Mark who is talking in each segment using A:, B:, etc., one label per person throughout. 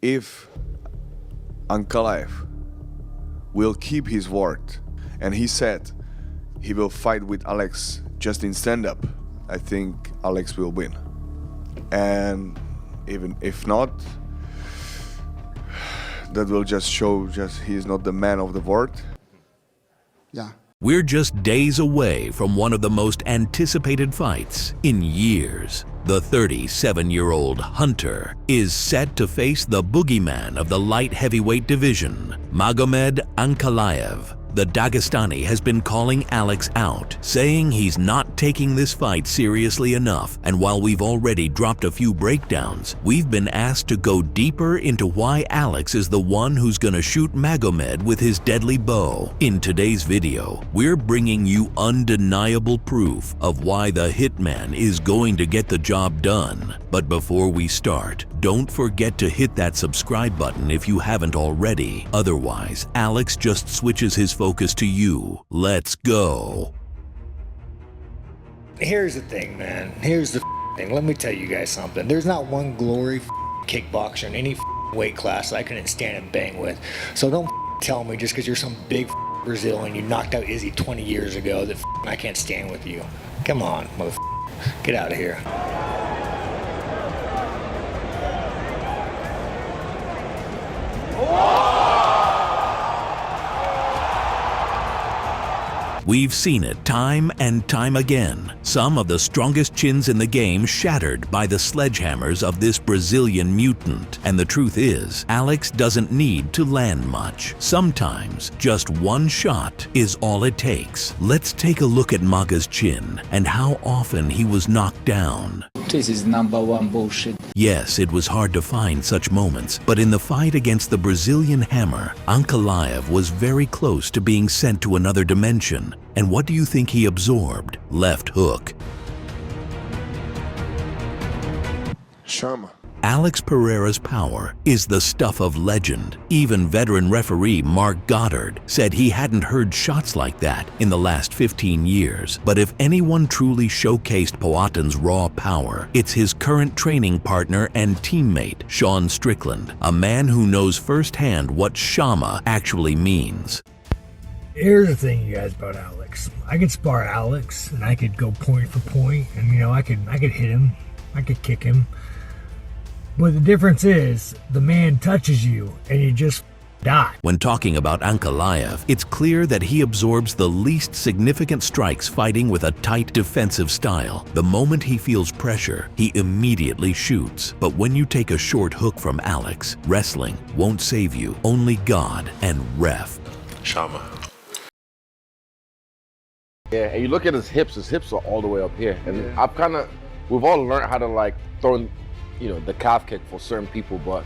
A: if Ankalaev will keep his word, and he said he will fight with Alex just in stand-up, I think Alex will win. And even if not, that will just show he's not the man of the word.
B: Yeah.
C: We're just days away from one of the most anticipated fights in years. The 37-year-old Hunter is set to face the boogeyman of the light heavyweight division, Magomed Ankalaev. The Dagestani has been calling Alex out, saying he's not taking this fight seriously enough, and while we've already dropped a few breakdowns, we've been asked to go deeper into why Alex is the one who's gonna shoot Magomed with his deadly bow. In today's video, we're bringing you undeniable proof of why the hitman is going to get the job done. But before we start, don't forget to hit that subscribe button if you haven't already. Otherwise, Alex just switches his focus to you. Let's go.
D: Here's the thing, man. Here's the thing. Let me tell you guys something. There's not one glory kickboxer in any weight class I couldn't stand and bang with. So don't tell me just because you're some big Brazilian, you knocked out Izzy 20 years ago, that I can't stand with you. Come on, motherfucker. Get out of here.
C: We've seen it time and time again. Some of the strongest chins in the game shattered by the sledgehammers of this Brazilian mutant. And the truth is, Alex doesn't need to land much. Sometimes, just one shot is all it takes. Let's take a look at Maga's chin and how often he was knocked down.
E: This is #1 bullshit.
C: Yes, it was hard to find such moments, but in the fight against the Brazilian Hammer, Ankalaev was very close to being sent to another dimension. And what do you think he absorbed? Left hook.
A: Shama.
C: Alex Pereira's power is the stuff of legend. Even veteran referee Mark Goddard said he hadn't heard shots like that in the last 15 years. But if anyone truly showcased Poatan's raw power, it's his current training partner and teammate, Sean Strickland, a man who knows firsthand what Shama actually means.
F: Here's the thing, you guys, about Alex. I could spar Alex, and I could go point for point, and I could hit him, I could kick him. But the difference is, the man touches you, and you just die.
C: When talking about Ankalaev, it's clear that he absorbs the least significant strikes fighting with a tight defensive style. The moment he feels pressure, he immediately shoots. But when you take a short hook from Alex, wrestling won't save you. Only God and ref.
A: Shama.
G: Yeah, and you look at his hips are all the way up here. And we've all learned how to like throw, the calf kick for certain people, but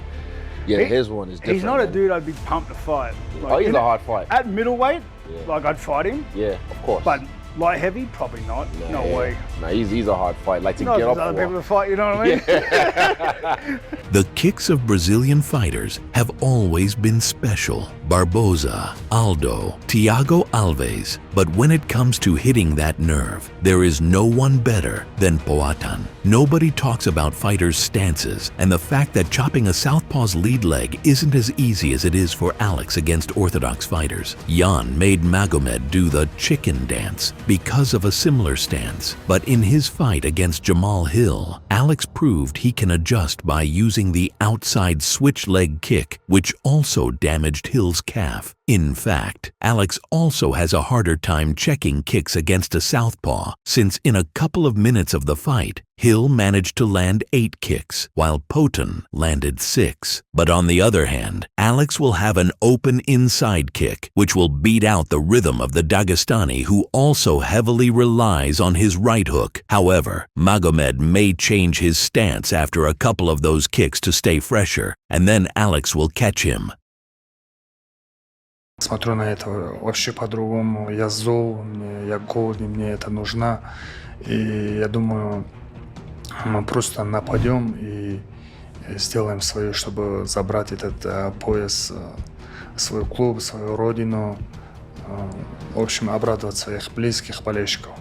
G: yeah, his one is different.
H: He's not a dude I'd be pumped to fight.
G: Like, he's a hard fight.
H: At middleweight, I'd fight him.
G: Yeah, of course.
H: But light heavy, probably not. No way.
G: No, he's a hard fight. Like to
H: not
G: get up
H: other
G: for.
H: people to fight, you know what I mean?
G: Yeah.
C: The kicks of Brazilian fighters have always been special. Barboza, Aldo, Thiago Alves. But when it comes to hitting that nerve, there is no one better than Poatan. Nobody talks about fighters' stances and the fact that chopping a southpaw's lead leg isn't as easy as it is for Alex against orthodox fighters. Jan made Magomed do the chicken dance because of a similar stance. But in his fight against Jamal Hill, Alex proved he can adjust by using the outside switch leg kick, which also damaged Hill's calf. In fact, Alex also has a harder time checking kicks against a southpaw, since in a couple of minutes of the fight, Hill managed to land 8 kicks, while Poatan landed 6. But on the other hand, Alex will have an open inside kick, which will beat out the rhythm of the Dagestani, who also heavily relies on his right hook. However, Magomed may change his stance after a couple of those kicks to stay fresher, and then Alex will catch him.
I: Смотрю на это вообще по-другому. Я зол, я голодный, мне это нужно. И я думаю, мы просто нападем и сделаем свое, чтобы забрать этот пояс, свой клуб, свою родину. В общем, обрадовать своих близких болельщиков.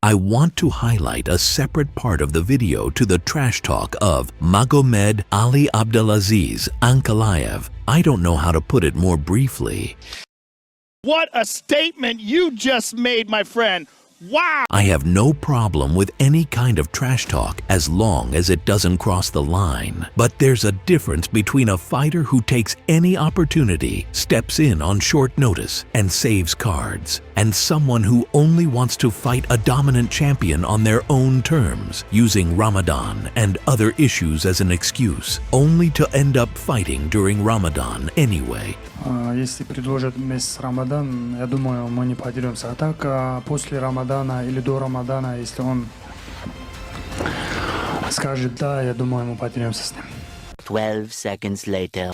C: I want to highlight a separate part of the video to the trash talk of Magomed Abdelaziz Ankalaev. I don't know how to put it more briefly.
J: What a statement you just made, my friend. Wow!
C: I have no problem with any kind of trash talk as long as it doesn't cross the line. But there's a difference between a fighter who takes any opportunity, steps in on short notice, and saves cards, and someone who only wants to fight a dominant champion on their own terms, using Ramadan and other issues as an excuse, only to end up fighting during Ramadan anyway.
I: Если предложат месяц Рамадан, я думаю, мы не подеремся. А так, после Рамадана или до Рамадана, если он скажет «да», я думаю, мы подеремся с ним.
K: 12 seconds later.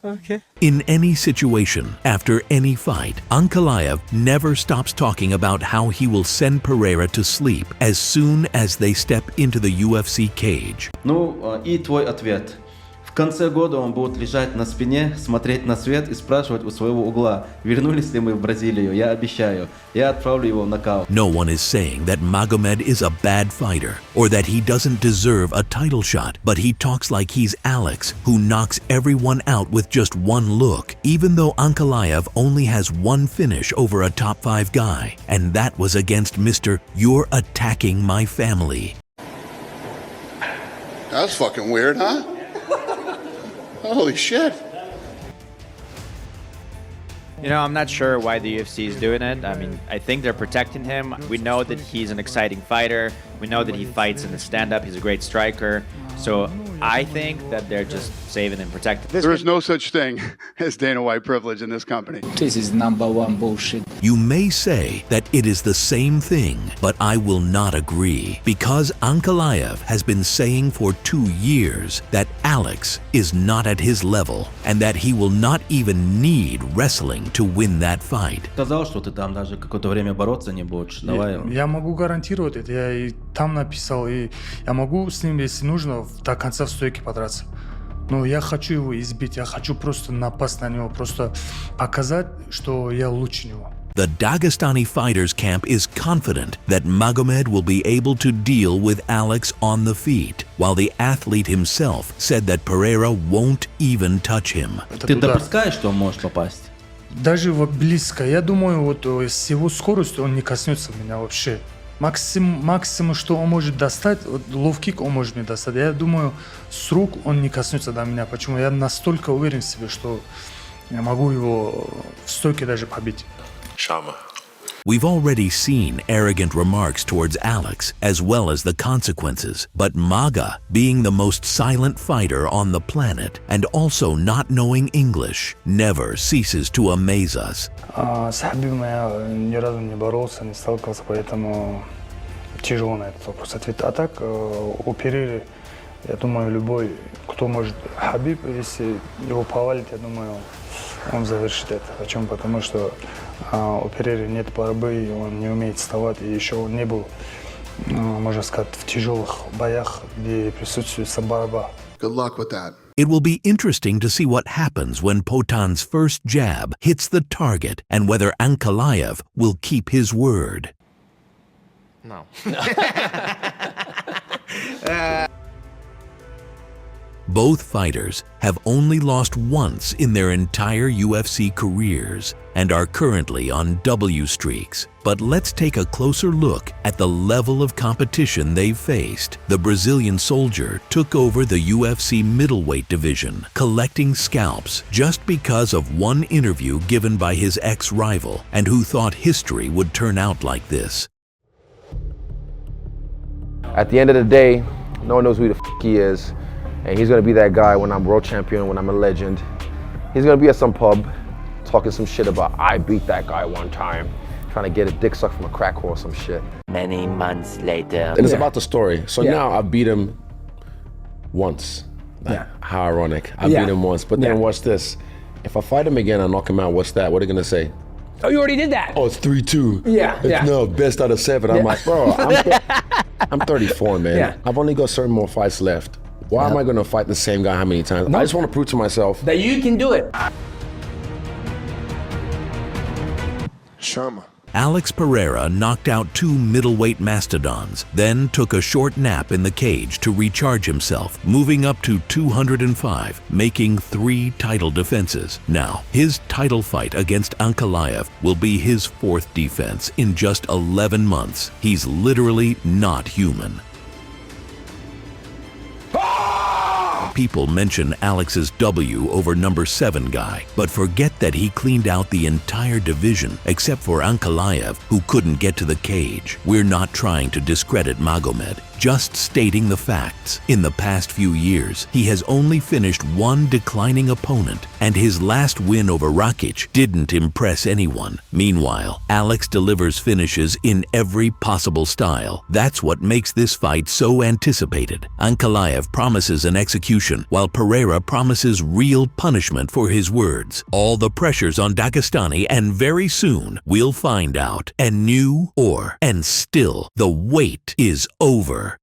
C: Okay. In any situation, after any fight, Ankalaev never stops talking about how he will send Pereira to sleep as soon as they step into the UFC cage.
L: Ну, и твой ответ. В конце года он будет лежать на спине, смотреть на свет и спрашивать у своего угла, вернулись ли мы в Бразилию. Я обещаю, я отправлю его в нокаут.
C: No one is saying that Magomed is a bad fighter or that he doesn't deserve a title shot, but he talks like he's Alex, who knocks everyone out with just one look, even though Ankalaev only has one finish over a top 5 guy, and that was against Mr. You're Attacking My Family.
B: That's fucking weird, huh? Holy shit.
M: You know, I'm not sure why the UFC is doing it. I mean, I think they're protecting him. We know that he's an exciting fighter. We know that he fights in the stand-up. He's a great striker. So I think that they're just saving and protecting him.
B: There is no such thing as Dana White privilege in this company.
E: This is #1 bullshit.
C: You may say that it is the same thing, but I will not agree, because Ankalaev has been saying for 2 years that Alex is not at his level and that he will not even need wrestling to win that fight.
L: Сказал, что ты там даже какое-то время бороться не будешь. Давай.
I: Я могу гарантировать это. Я и там написал, и я могу с ним, если нужно, до конца в стойке подраться. Но я хочу его избить, я хочу просто напасть на него, просто показать, что я лучше него.
C: The Dagestani fighters camp is confident that Magomed will be able to deal with Alex on the feet, while the athlete himself said that Pereira won't even touch him.
L: Ты допускаешь, что он может попасть?
I: Даже вот близко. Я думаю, вот с его скоростью он не коснется меня вообще. Максимум, что он может достать, вот лоу-кик он может мне достать. Я думаю, с рук он не коснется до меня. Почему? Я настолько уверен в себе, что я могу его в стойке даже побить.
C: Shama. We've already seen arrogant remarks towards Alex, as well as the consequences. But Maga, being the most silent fighter on the planet, and also not knowing English, never ceases to amaze us.
I: С Хабибом я ни разу не боролся, не сталкивался, поэтому тяжело на этот вопрос ответить. А так, у Перейры, я думаю, любой, кто может... Хабиб, если его повалить, я думаю, он завершит это. Почему? Потому что у Перейры нет борьбы, он не умеет вставать, и еще он не был, можно сказать, в тяжелых боях, где присутствует борьба.
B: Good luck with that.
C: It will be interesting to see what happens when Poatan's first jab hits the target and whether Ankalaev will keep his word.
M: No.
C: Both fighters have only lost once in their entire UFC careers and are currently on W streaks. But let's take a closer look at the level of competition they've faced. The Brazilian soldier took over the UFC middleweight division, collecting scalps just because of one interview given by his ex-rival and who thought history would turn out like this.
G: At the end of the day, no one knows who the f he is. And he's gonna be that guy when I'm world champion, when I'm a legend. He's gonna be at some pub, talking some shit about, I beat that guy one time, trying to get a dick sucked from a crack whore or some shit.
K: Many months later.
G: And it's about the story. So now I beat him once. Like, how ironic. I beat him once, but then watch this. If I fight him again, I knock him out, what's that? What are they gonna say?
N: Oh, you already did that.
G: Oh, it's 3-2.
N: Yeah,
G: No, best out of 7. I'm like, bro, I'm 34, man. I've only got certain more fights left. Why am I going to fight the same guy how many times? I just want to prove to myself
N: that you can do it.
B: Shama.
C: Alex Pereira knocked out 2 middleweight mastodons, then took a short nap in the cage to recharge himself, moving up to 205, making 3 title defenses. Now, his title fight against Ankalaev will be his 4th defense in just 11 months. He's literally not human. People mention Alex's W over number 7 guy, but forget that he cleaned out the entire division except for Ankalaev, who couldn't get to the cage. We're not trying to discredit Magomed, just stating the facts. In the past few years, he has only finished 1 declining opponent, and his last win over Rakic didn't impress anyone. Meanwhile, Alex delivers finishes in every possible style. That's what makes this fight so anticipated. Ankalaev promises an execution, while Pereira promises real punishment for his words. All the pressure's on Dagestani, and very soon we'll find out. And still, the wait is over.